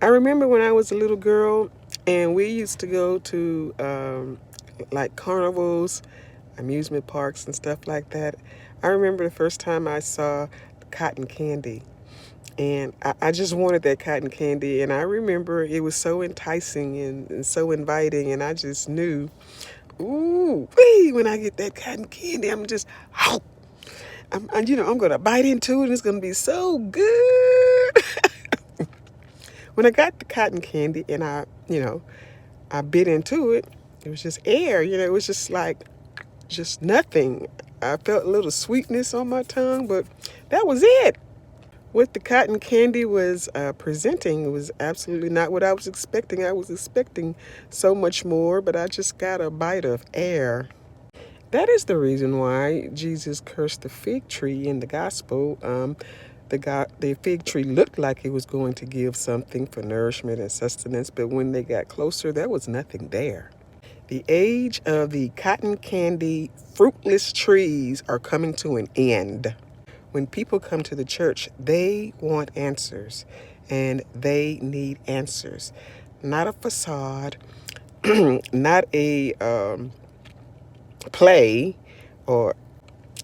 I remember when I was a little girl and we used to go to like carnivals, amusement parks, and stuff like that. I remember the first time I saw cotton candy. And I just wanted that cotton candy. And I remember it was so enticing and so inviting. And I just knew, ooh, wee, when I get that cotton candy, I'm just, I'm going to bite into it and it's going to be so good. When I got the cotton candy and I bit into it, it was just air, it was just like, just nothing. I felt a little sweetness on my tongue, but that was it. What the cotton candy was presenting was absolutely not what I was expecting. I was expecting so much more, but I just got a bite of air. That is the reason why Jesus cursed the fig tree in the gospel. The fig tree looked like it was going to give something for nourishment and sustenance, but when they got closer, there was nothing there. The age of the cotton candy fruitless trees are coming to an end. When people come to the church, they want answers, and they need answers. Not a facade, not a play, or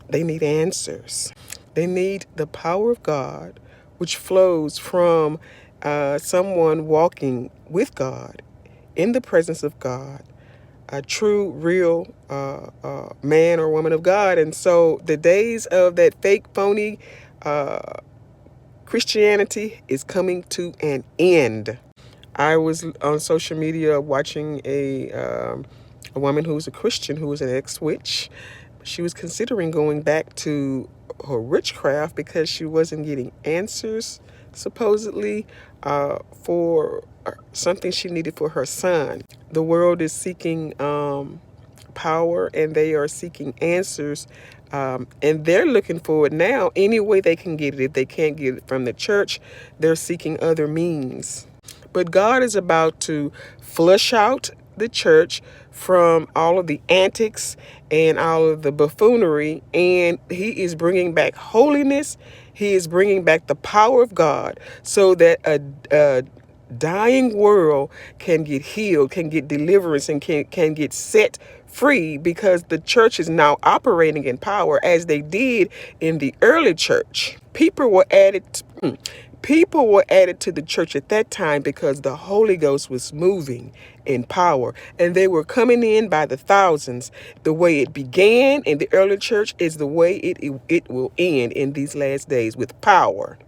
they need answers. They need the power of God, which flows from someone walking with God, in the presence of God, a true, real man or woman of God. And so the days of that fake, phony Christianity is coming to an end. I was on social media watching a woman who was a Christian who was an ex-witch. She was considering going back to her witchcraft because she wasn't getting answers, supposedly, for something she needed for her son. The world is seeking power, and they are seeking answers, and they're looking for it now any way they can get it. If they can't get it from the church, they're seeking other means. But God is about to flush out the church from all of the antics and all of the buffoonery, and he is bringing back holiness. He is bringing back the power of God so that a dying world can get healed, can get deliverance, and can get set free, because the church is now operating in power as they did in the early church. People were added to the church at that time because the Holy Ghost was moving in power, and they were coming in by the thousands. The way it began in the early church is the way it will end in these last days, with power.